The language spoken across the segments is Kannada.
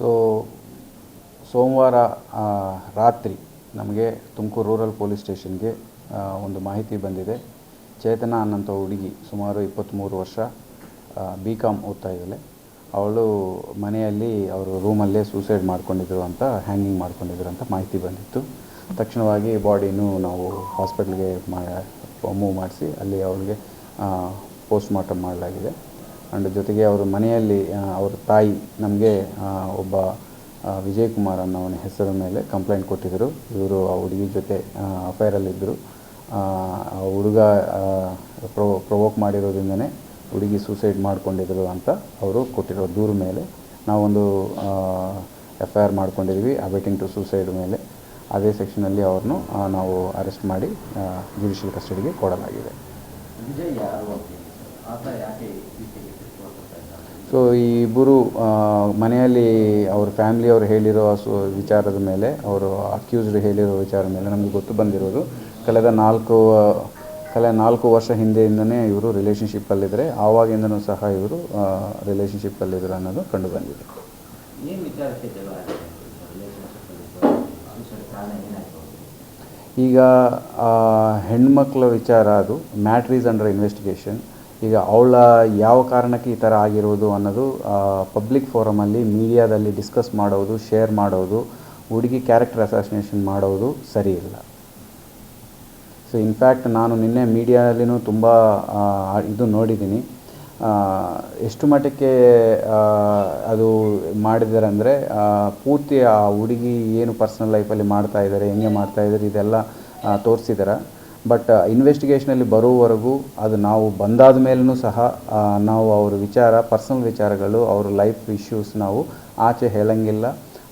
ಸೊ ಸೋಮವಾರ ರಾತ್ರಿ ನಮಗೆ ತುಮಕೂರು ರೂರಲ್ ಪೊಲೀಸ್ ಸ್ಟೇಷನ್ಗೆ ಒಂದು ಮಾಹಿತಿ ಬಂದಿದೆ. ಚೇತನ ಅನ್ನೋಂಥ ಹುಡುಗಿ ಸುಮಾರು 23 ವರ್ಷ, BCom ಓದ್ತಾ ಇದ್ದಾಳೆ. ಅವಳು ಮನೆಯಲ್ಲಿ ಅವರು ರೂಮಲ್ಲೇ ಸೂಸೈಡ್ ಮಾಡ್ಕೊಂಡಿದ್ರು ಅಂತ, ಹ್ಯಾಂಗಿಂಗ್ ಮಾಡ್ಕೊಂಡಿದ್ರು ಅಂತ ಮಾಹಿತಿ ಬಂದಿತ್ತು. ತಕ್ಷಣವಾಗಿ ಬಾಡಿನೂ ನಾವು ಹಾಸ್ಪಿಟ್ಲಿಗೆ ಮೂವ್ ಮಾಡಿಸಿ ಅಲ್ಲಿ ಅವಳಿಗೆ ಪೋಸ್ಟ್ ಮಾರ್ಟಮ್ ಮಾಡಲಾಗಿದೆ. ಆ್ಯಂಡ್ ಜೊತೆಗೆ ಅವರು ಮನೆಯಲ್ಲಿ ಅವ್ರ ತಾಯಿ ನಮಗೆ ಒಬ್ಬ ವಿಜಯ್ ಕುಮಾರ್ ಅನ್ನೋವನ ಹೆಸರ ಮೇಲೆ ಕಂಪ್ಲೇಂಟ್ ಕೊಟ್ಟಿದ್ದರು. ಇವರು ಆ ಹುಡುಗಿ ಜೊತೆ ಅಫೇರಲ್ಲಿದ್ದರು. ಆ ಹುಡುಗ ಪ್ರೊವೋಕ್ ಮಾಡಿರೋದ್ರಿಂದನೇ ಹುಡುಗಿ ಸೂಸೈಡ್ ಮಾಡ್ಕೊಂಡಿದ್ರು ಅಂತ ಅವರು ಕೊಟ್ಟಿರೋ ದೂರ ಮೇಲೆ ನಾವೊಂದು FIR ಮಾಡ್ಕೊಂಡಿದ್ವಿ ಅಬೇಟಿಂಗ್ ಟು ಸೂಸೈಡ್ ಮೇಲೆ. ಅದೇ ಸೆಕ್ಷನಲ್ಲಿ ಅವ್ರನ್ನು ನಾವು ಅರೆಸ್ಟ್ ಮಾಡಿ ಜುಡಿಷಿಯಲ್ ಕಸ್ಟಡಿಗೆ ಕೊಡಲಾಗಿದೆ. ಸೊ ಈ ಇಬ್ಬರು ಮನೆಯಲ್ಲಿ ಅವ್ರ ಫ್ಯಾಮಿಲಿಯವರು ಹೇಳಿರೋ ವಿಚಾರದ ಮೇಲೆ, ಅವರು ಅಕ್ಯೂಸ್ಡ್ ಹೇಳಿರೋ ವಿಚಾರದ ಮೇಲೆ ನಮಗೆ ಗೊತ್ತು ಬಂದಿರೋದು ಕಳೆದ 4 ವರ್ಷ ಹಿಂದೆಯಿಂದನೇ ಇವರು ರಿಲೇಷನ್ಶಿಪ್ಪಲ್ಲಿದ್ದರೆ, ಆವಾಗಿಂದನೂ ಸಹ ಇವರು ರಿಲೇಷನ್ಶಿಪ್ಪಲ್ಲಿದ್ದರು ಅನ್ನೋದು ಕಂಡು ಬಂದಿದೆ. ಈಗ ಹೆಣ್ಮಕ್ಳ ವಿಚಾರ, ಅದು ಮ್ಯಾಟ್ರ್ ಈಸ್ ಅಂಡರ್ ಇನ್ವೆಸ್ಟಿಗೇಷನ್. ಈಗ ಅವಳ ಯಾವ ಕಾರಣಕ್ಕೆ ಈ ಥರ ಆಗಿರೋದು ಅನ್ನೋದು ಪಬ್ಲಿಕ್ ಫೋರಮಲ್ಲಿ ಮೀಡಿಯಾದಲ್ಲಿ ಡಿಸ್ಕಸ್ ಮಾಡೋದು, ಶೇರ್ ಮಾಡೋದು, ಹುಡುಗಿ ಕ್ಯಾರೆಕ್ಟರ್ ಅಸಾಸಿನೇಷನ್ ಮಾಡೋದು ಸರಿ ಇಲ್ಲ. ಸೊ ಇನ್ಫ್ಯಾಕ್ಟ್ ನಾನು ನಿನ್ನೆ ಮೀಡಿಯಾದಲ್ಲಿನೂ ತುಂಬ ಇದು ನೋಡಿದ್ದೀನಿ. ಎಷ್ಟು ಮಟ್ಟಕ್ಕೆ ಅದು ಮಾಡಿದ್ದಾರೆ ಅಂದರೆ, ಪೂರ್ತಿ ಆ ಹುಡುಗಿ ಏನು ಪರ್ಸ್ನಲ್ ಲೈಫಲ್ಲಿ ಮಾಡ್ತಾಯಿದ್ದಾರೆ, ಹೆಂಗೆ ಮಾಡ್ತಾಯಿದ್ದಾರೆ ಇದೆಲ್ಲ ತೋರಿಸಿದ್ದಾರೆ. ಬಟ್ ಇನ್ವೆಸ್ಟಿಗೇಷನಲ್ಲಿ ಬರೋವರೆಗೂ ಅದು ನಾವು ಬಂದಾದ ಮೇಲೂ ಸಹ ನಾವು ಅವ್ರ ಪರ್ಸನಲ್ ವಿಚಾರಗಳು, ಅವ್ರ ಲೈಫ್ ಇಶ್ಯೂಸ್ ನಾವು ಆಚೆ ಹೇಳಂಗಿಲ್ಲ,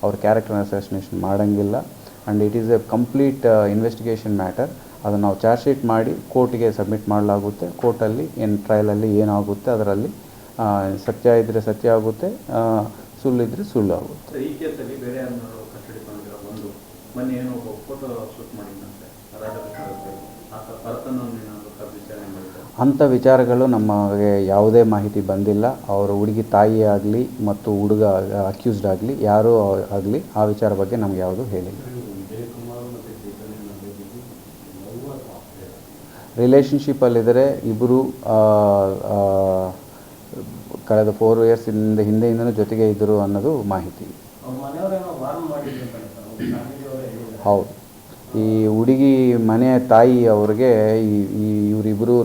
ಅವ್ರ ಕ್ಯಾರೆಕ್ಟರ್ ಅಸಾಸಿನೇಷನ್ ಮಾಡೋಂಗಿಲ್ಲ. And it is A complete investigation matter. ಅದನ್ನು ನಾವು ಚಾರ್ಜ್ ಶೀಟ್ ಮಾಡಿ ಕೋರ್ಟಿಗೆ ಸಬ್ಮಿಟ್ ಮಾಡಲಾಗುತ್ತೆ. ಕೋರ್ಟಲ್ಲಿ ಟ್ರಯಲಲ್ಲಿ ಏನಾಗುತ್ತೆ ಅದರಲ್ಲಿ ಸತ್ಯ ಇದ್ದರೆ ಸತ್ಯ ಆಗುತ್ತೆ, ಸುಳ್ಳಿದ್ರೆ ಸುಳ್ಳು ಆಗುತ್ತೆ. ಈ ಕೇಸಲ್ಲಿ ಬೇರೆ ಯಾರನ್ನಾರು ಕಸ್ಟಡಿ ತಗೊಂಡಿರೋ ಒಂದು ಮೊನ್ನೆ ಏನೋ ಒಬ್ಬ ಫೋಟೋ ಶೂಟ್ ಮಾಡಿದ್ದಂತೆ ಅಂಥ ವಿಚಾರಗಳು ನಮಗೆ ಯಾವುದೇ ಮಾಹಿತಿ ಬಂದಿಲ್ಲ. ಅವರು ಹುಡುಗಿ ತಾಯಿ ಆಗಲಿ ಮತ್ತು ಹುಡುಗ ಅಕ್ಯೂಸ್ಡ್ ಆಗಲಿ ಯಾರೂ ಆಗಲಿ ಆ ವಿಚಾರ ಬಗ್ಗೆ ನಮ್ಗೆ ಯಾವುದೂ ಹೇಳಿಲ್ಲ. ರಿಲೇಷನ್ಶಿಪ್ಪಲ್ಲಿದ್ದರೆ ಇಬ್ಬರು ಕಳೆದ 4 ಇಯರ್ಸ್ ಹಿಂದೆಯಿಂದನೂ ಜೊತೆಗೆ ಇದ್ದರು ಅನ್ನೋದು ಮಾಹಿತಿ. ಹೌದು, ಈ ಹುಡುಗಿ ಮನೆಯ ತಾಯಿ ಅವ್ರಿಗೆ ಇವರಿಬ್ಬರು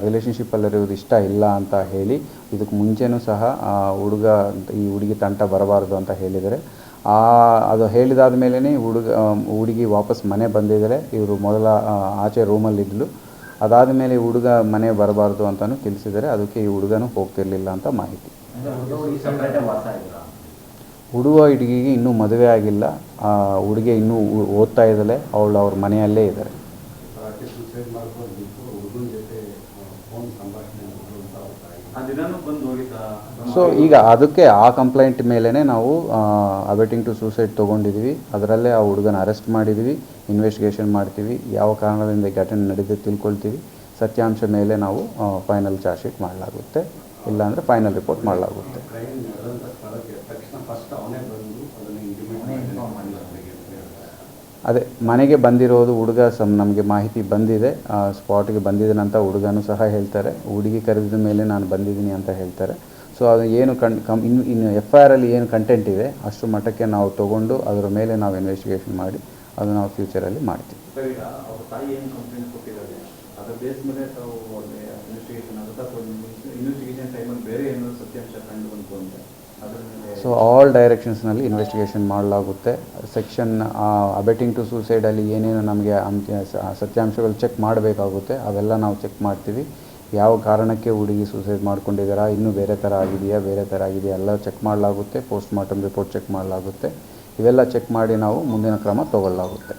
ರಿಲೇಷನ್ಶಿಪ್ಪಲ್ಲಿರೋದು ಇಷ್ಟ ಇಲ್ಲ ಅಂತ ಹೇಳಿ ಇದಕ್ಕೆ ಮುಂಚೆನೂ ಸಹ ಈ ಹುಡುಗಿ ತಂಟ ಬರಬಾರ್ದು ಅಂತ ಹೇಳಿದರೆ, ಅದು ಹೇಳಿದಾದ ಮೇಲೇ ಹುಡುಗಿ ವಾಪಸ್ ಮನೆ ಬಂದಿದ್ದಾರೆ. ಇವರು ಮೊದಲ ಆಚೆ ರೂಮಲ್ಲಿದ್ದಳು. ಅದಾದ ಮೇಲೆ ಹುಡುಗ ಮನೆ ಬರಬಾರ್ದು ಅಂತಲೂ ತಿಳಿಸಿದ್ದಾರೆ. ಅದಕ್ಕೆ ಈ ಹುಡುಗನೂ ಹೋಗ್ತಿರ್ಲಿಲ್ಲ ಅಂತ ಮಾಹಿತಿ. ಹುಡುಗಿಗೆ ಇನ್ನೂ ಮದುವೆ ಆಗಿಲ್ಲ. ಹುಡುಗಿ ಇನ್ನೂ ಓದ್ತಾ ಇದ್ದಾಳೆ. ಅವ್ರ ಮನೆಯಲ್ಲೇ ಇದ್ದಾರೆ. ಸೊ ಈಗ ಅದಕ್ಕೆ ಆ ಕಂಪ್ಲೇಂಟ್ ಮೇಲೇ ನಾವು ಅಬೇಟಿಂಗ್ ಟು ಸೂಸೈಡ್ ತೊಗೊಂಡಿದ್ವಿ. ಅದರಲ್ಲೇ ಆ ಹುಡುಗನ ಅರೆಸ್ಟ್ ಮಾಡಿದ್ವಿ, ಇನ್ವೆಸ್ಟಿಗೇಷನ್ ಮಾಡ್ತೀವಿ, ಯಾವ ಕಾರಣದಿಂದ ಘಟನೆ ನಡೆದು ತಿಳ್ಕೊಳ್ತೀವಿ. ಸತ್ಯಾಂಶ ಮೇಲೆ ನಾವು ಫೈನಲ್ ಚಾರ್ಜ್ ಶೀಟ್ ಮಾಡಲಾಗುತ್ತೆ, ಇಲ್ಲಾಂದರೆ ಫೈನಲ್ ರಿಪೋರ್ಟ್ ಮಾಡಲಾಗುತ್ತೆ. ಅದೇ ಮನೆಗೆ ಬಂದಿರೋದು ಹುಡುಗ ನಮಗೆ ಮಾಹಿತಿ ಬಂದಿದೆ, ಸ್ಪಾಟಿಗೆ ಬಂದಿದ್ದೀನಂತ ಹುಡುಗನೂ ಸಹ ಹೇಳ್ತಾರೆ. ಹುಡುಗಿ ಕರೆದಿದ ಮೇಲೆ ನಾನು ಬಂದಿದ್ದೀನಿ ಅಂತ ಹೇಳ್ತಾರೆ. ಸೊ ಅದು ಏನು ಇನ್ನು FIR ಅಲ್ಲಿ ಏನು ಕಂಟೆಂಟ್ ಇದೆ ಅಷ್ಟು ಮಟ್ಟಕ್ಕೆ ನಾವು ತೊಗೊಂಡು ಅದರ ಮೇಲೆ ನಾವು ಇನ್ವೆಸ್ಟಿಗೇಷನ್ ಮಾಡಿ ಅದು ನಾವು ಫ್ಯೂಚರಲ್ಲಿ ಮಾಡ್ತೀವಿ. ಸೊ ಆಲ್ ಡೈರೆಕ್ಷನ್ಸ್ನಲ್ಲಿ ಇನ್ವೆಸ್ಟಿಗೇಷನ್ ಮಾಡಲಾಗುತ್ತೆ. ಸೆಕ್ಷನ್ ಅಬೇಟಿಂಗ್ ಟು ಸೂಸೈಡಲ್ಲಿ ಏನೇನು ನಮಗೆ ಸತ್ಯಾಂಶಗಳು ಚೆಕ್ ಮಾಡಬೇಕಾಗುತ್ತೆ ಅವೆಲ್ಲ ನಾವು ಚೆಕ್ ಮಾಡ್ತೀವಿ. ಯಾವ ಕಾರಣಕ್ಕೆ ಹುಡುಗಿ ಸೂಸೈಡ್ ಮಾಡ್ಕೊಂಡಿದ್ದಾರಾ, ಇನ್ನೂ ಬೇರೆ ಥರ ಆಗಿದೆಯಾ ಎಲ್ಲ ಚೆಕ್ ಮಾಡಲಾಗುತ್ತೆ. ಪೋಸ್ಟ್ ಮಾರ್ಟಮ್ ರಿಪೋರ್ಟ್ ಚೆಕ್ ಮಾಡಲಾಗುತ್ತೆ. ಇವೆಲ್ಲ ಚೆಕ್ ಮಾಡಿ ನಾವು ಮುಂದಿನ ಕ್ರಮ ತಗೊಳ್ಳಲಾಗುತ್ತೆ.